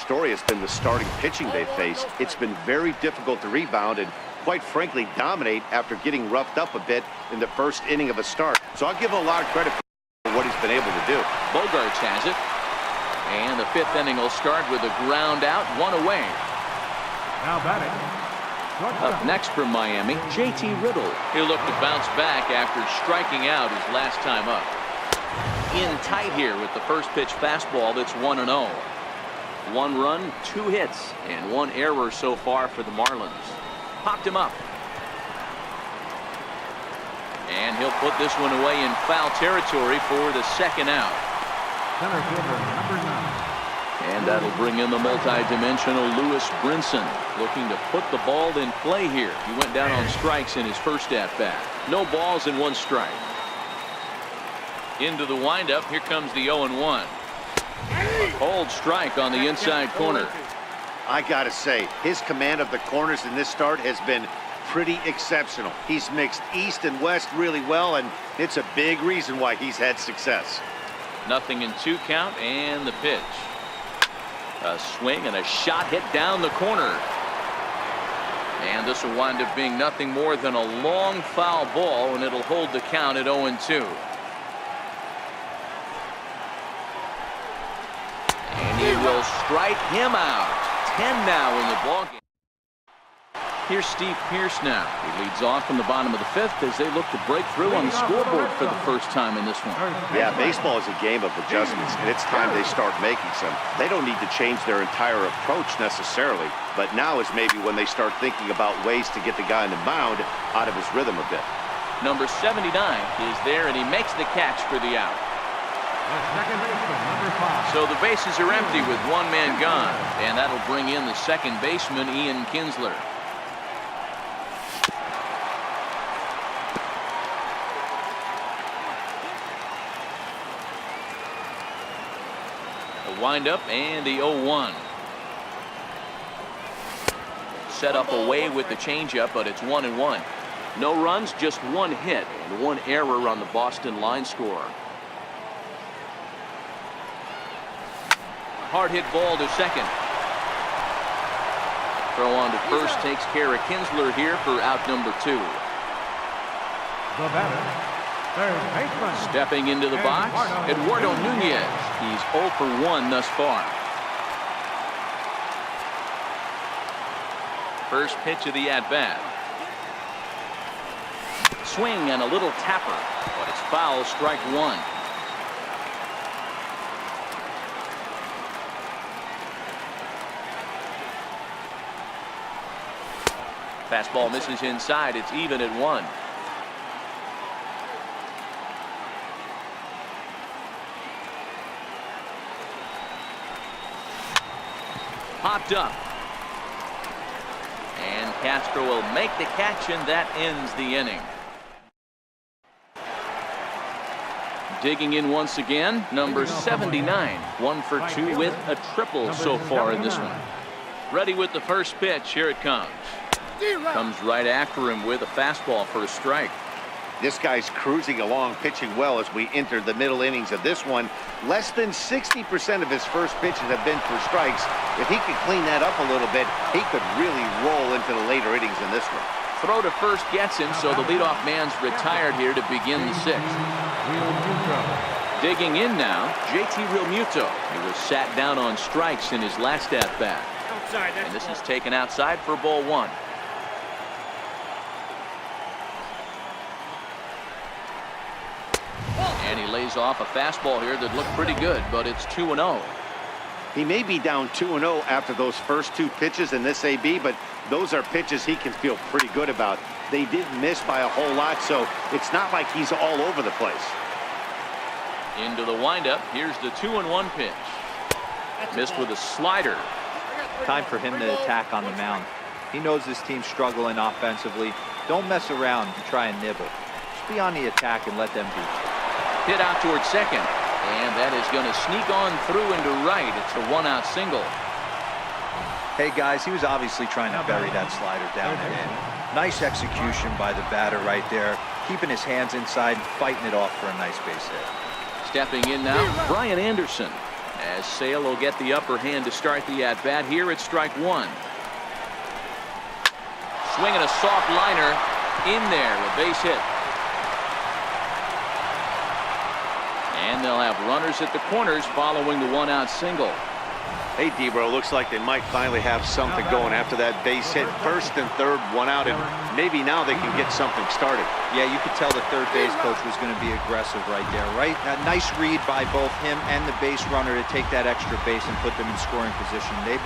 story has been the starting pitching they face. It's been very difficult to rebound and, quite frankly, dominate after getting roughed up a bit in the first inning of a start. So I'll give him a lot of credit for what he's been able to do. Bogarts has it. And the fifth inning will start with a ground out, one away. Now batting. Up next from Miami, JT Riddle. He'll look to bounce back after striking out his last time up. In tight here with the first pitch fastball that's 1-0. 1 run, 2 hits, and 1 error so far for the Marlins. Popped him up. And he'll put this one away in foul territory for the second out. Center fielder number 9. And that'll bring in the multi-dimensional Lewis Brinson, looking to put the ball in play here. He went down on strikes in his first at-bat. No balls and 1 strike. Into the windup. Here comes the 0-1. Cold strike on the inside corner. I gotta say, his command of the corners in this start has been pretty exceptional. He's mixed east and west really well, and it's a big reason why he's had success. 0-2 count, and the pitch. A swing and a shot hit down the corner. And this will wind up being nothing more than a long foul ball, and it'll hold the count at 0-2. And he will strike him out. 10 now in the ballgame. Here's Steve Pearce now. He leads off from the bottom of the 5th as they look to break through on the scoreboard for the first time in this one. Yeah, baseball is a game of adjustments, and it's time they start making some. They don't need to change their entire approach necessarily, but now is maybe when they start thinking about ways to get the guy on the mound out of his rhythm a bit. Number 79 is there, and he makes the catch for the out. Second baseman number 5. So the bases are empty with 1 man gone, and that'll bring in the second baseman, Ian Kinsler. The windup and the 0-1. Set up away with the changeup, but it's 1-1. No runs, just 1 hit, and 1 error on the Boston line score. Hard hit ball to second. Throw on to first takes care of Kinsler here for out number 2. The batter, third baseman. Stepping into the box, Eduardo Nunez. He's 0 for 1 thus far. First pitch of the at-bat. Swing and a little tapper, but it's foul, strike 1. Fastball misses inside. It's even at 1. Popped up. And Castro will make the catch, and that ends the inning. Digging in once again, number 79. 1 for 2 with a triple so far in this one. Ready with the first pitch. Here it comes. Comes right after him with a fastball for a strike. This guy's cruising along, pitching well as we enter the middle innings of this one. Less than 60% of his first pitches have been for strikes. If he could clean that up a little bit, he could really roll into the later innings in this one. Throw to first gets him, so the leadoff man's retired here to begin the 6th. Digging in now, JT Realmuto. He was sat down on strikes in his last at-bat. And this is taken outside for ball 1. And he lays off a fastball here that looked pretty good, but it's 2-0. He may be down 2-0 after those first 2 pitches in this AB, but those are pitches he can feel pretty good about. They didn't miss by a whole lot, so it's not like he's all over the place. Into the windup. Here's the 2-1 pitch. Missed with a slider. Time for him to attack on the mound. He knows this team's struggling offensively. Don't mess around and try and nibble. Just be on the attack and let them beat you. Hit out towards second, and that is going to sneak on through into right. It's a 1-out single. Hey guys, he was obviously trying to bury that slider down there. Nice execution by the batter right there, keeping his hands inside and fighting it off for a nice base hit. Stepping in now, Brian Anderson. As Sale will get the upper hand to start the at-bat here at strike one. Swinging a soft liner in there, a base hit. And they'll have runners at the corners following the one-out single. Hey, Debro, looks like they might finally have something going after that base hit. First and third, one out, and maybe now they can get something started. Yeah, you could tell the third base coach was going to be aggressive right there, right? A nice read by both him and the base runner to take that extra base and put them in scoring position. They've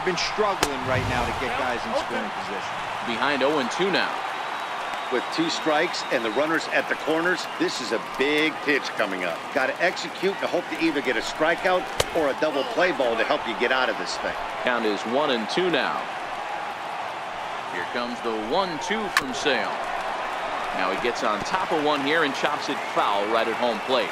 been struggling right now to get guys in scoring position. Behind 0-2 now. With 2 strikes and the runners at the corners, this is a big pitch coming up. Got to execute to hope to either get a strikeout or a double play ball to help you get out of this thing. Count is 1-2 now. Here comes the 1-2 from Sale. Now he gets on top of one here and chops it foul right at home plate.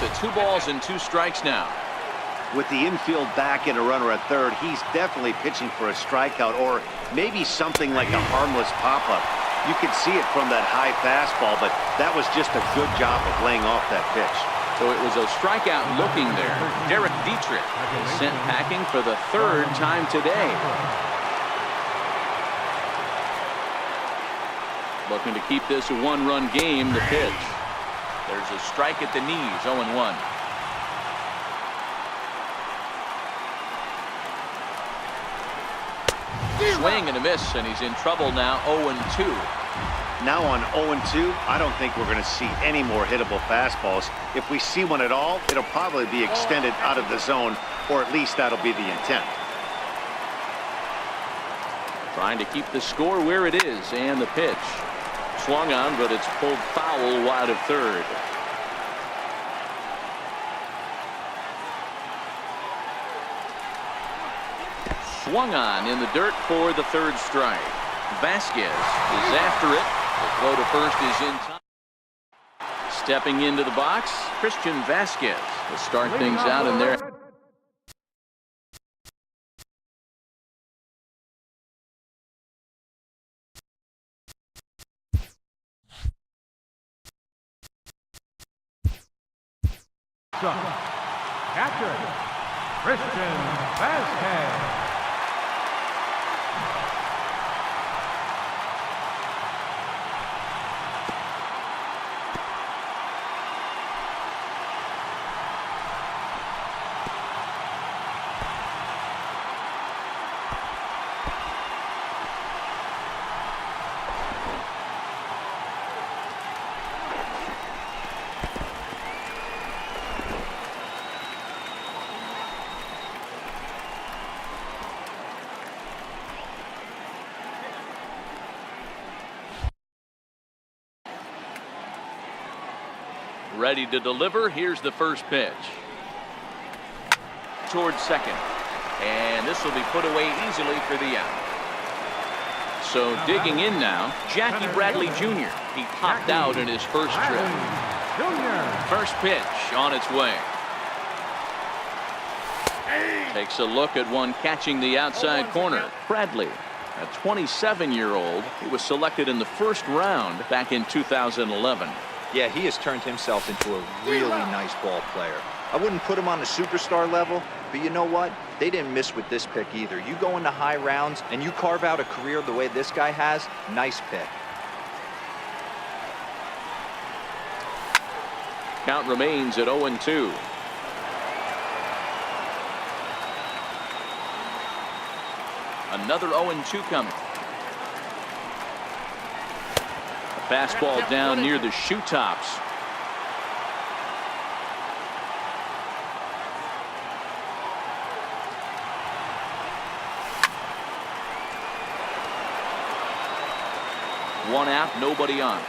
To 2 balls and 2 strikes now. With the infield back and a runner at third, he's definitely pitching for a strikeout or maybe something like a harmless pop-up. You could see it from that high fastball, but that was just a good job of laying off that pitch. So it was a strikeout looking there. Derek Dietrich is sent packing for the 3rd time today. Looking to keep this a 1-run game, the pitch. There's a strike at the knees, 0-1. Swing and a miss, and he's in trouble now, 0-2. Now on 0-2, I don't think we're going to see any more hittable fastballs. If we see one at all, it'll probably be extended out of the zone, or at least that'll be the intent. Trying to keep the score where it is, and the pitch. Swung on, but it's pulled foul wide of third. Swung on in the dirt for the 3rd strike. Vasquez is after it. The throw to first is in time. Stepping into the box, Christian Vasquez to start things out in there. Catcher, Christian Vasquez. Ready to deliver. Here's the first pitch. Towards second. And this will be put away easily for the out. So digging in now, Jackie Bradley Jr. He popped out in his first trip. First pitch on its way. Takes a look at one catching the outside corner. Bradley, a 27-year-old. He was selected in the 1st round back in 2011. Yeah, he has turned himself into a really nice ball player. I wouldn't put him on the superstar level, but you know what? They didn't miss with this pick either. You go into high rounds and you carve out a career the way this guy has, nice pick. Count remains at 0-2. Another 0-2 coming. Fastball down near the shoe tops. One out, nobody on.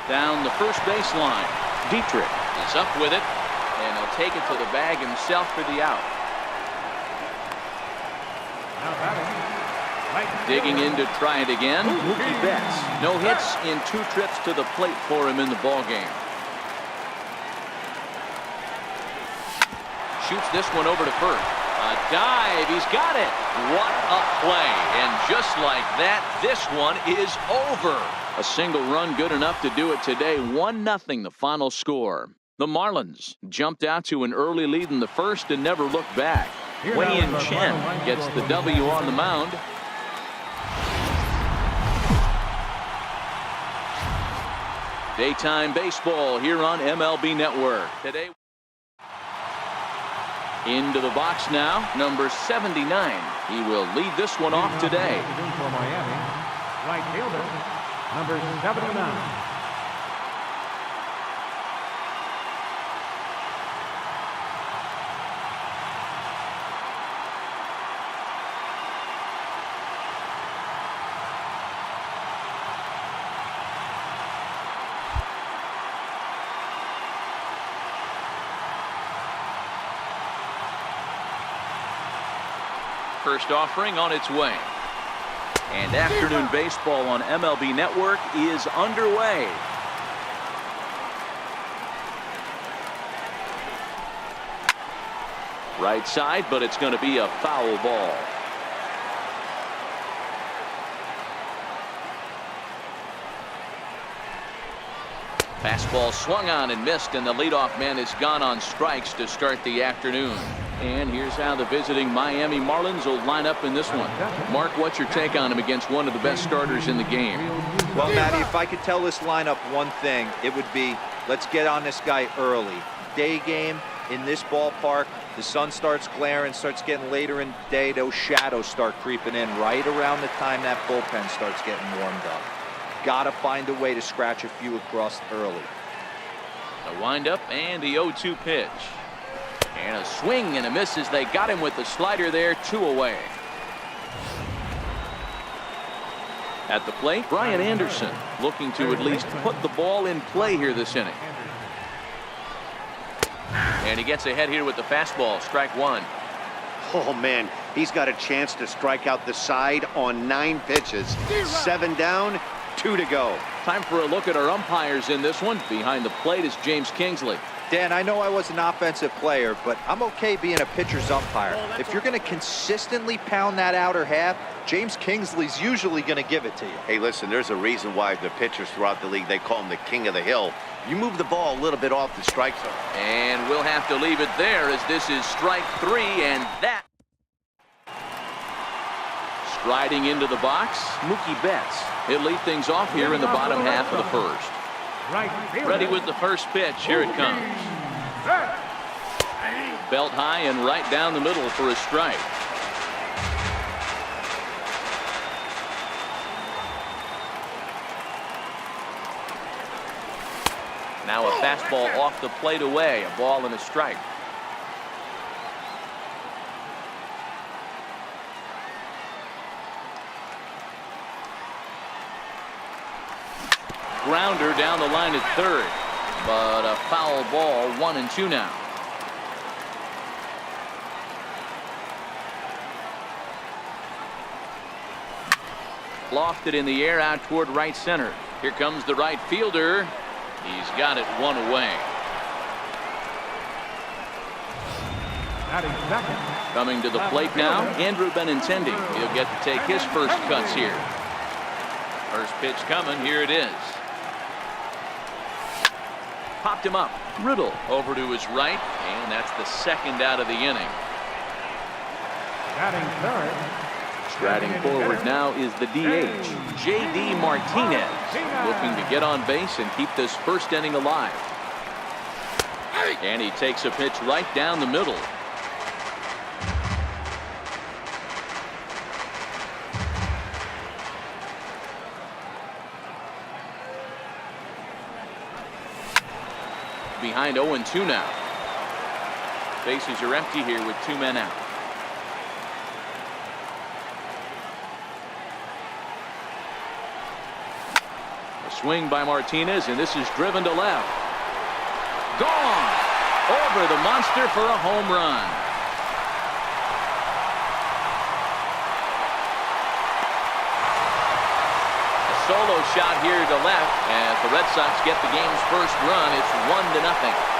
Down the first baseline. Dietrich is up with it, and he'll take it to the bag himself for the out. Digging in to try it again. Mookie Betts. No hits in 2 trips to the plate for him in the ballgame. shoots this one over to first. A dive. He's got it. What a play. And just like that, this one is over. A single run good enough to do it today. 1-0 the final score. The Marlins jumped out to an early lead in the first and never looked back. Wei-Yin Chen gets the W on the mound. Daytime baseball here on MLB Network. Today, into the box now, number 79. He will lead this one off today. For Miami, right fielder, number 79. First offering on its way. And afternoon baseball on MLB Network is underway. Right side, but it's going to be a foul ball. Fastball swung on and missed, and the leadoff man is gone on strikes to start the afternoon. And here's how the visiting Miami Marlins will line up in this one. Mark, what's your take on him against one of the best starters in the game? Well, Matty, if I could tell this lineup one thing, it would be let's get on this guy early. Day game in this ballpark, the sun starts glaring, starts getting later in the day, those shadows start creeping in right around the time that bullpen starts getting warmed up. Got to find a way to scratch a few across early. The windup and the 0-2 pitch. And a swing and a miss as they got him with the slider there, 2 away. At the plate, Brian Anderson looking to at least put the ball in play here this inning. And he gets ahead here with the fastball, strike 1. Oh, man, he's got a chance to strike out the side on 9 pitches. 7 down, 2 to go. Time for a look at our umpires in this one. Behind the plate is James Kingsley. Dan, I know I was an offensive player, but I'm okay being a pitcher's umpire. If you're going to consistently pound that outer half, James Kingsley's usually going to give it to you. Hey, listen, there's a reason why the pitchers throughout the league, they call him the king of the hill. You move the ball a little bit off the strike zone. And we'll have to leave it there as this is strike 3, and that. Striding into the box, Mookie Betts. He'll lead things off here in the bottom half of the first. Ready with the first pitch. Here it comes. Belt high and right down the middle for a strike. Now a fastball off the plate away. A ball and a strike. Grounder down the line at third, but a foul ball, 1-2 now. Lofted in the air out toward right center. Here comes the right fielder. He's got it 1 away. Coming to the plate now, Andrew Benintendi. He'll get to take his first cuts here. First pitch coming. Here it is. Popped him up. Riddle over to his right, and that's the second out of the inning. Striding forward now is the DH, J.D. Martinez, looking to get on base and keep this first inning alive. And he takes a pitch right down the middle. Behind 0-2 now. Bases are empty here with 2 men out. A swing by Martinez, and this is driven to left. Gone! Over the monster for a home run. Solo shot here to left as the Red Sox get the game's first run. It's 1-0.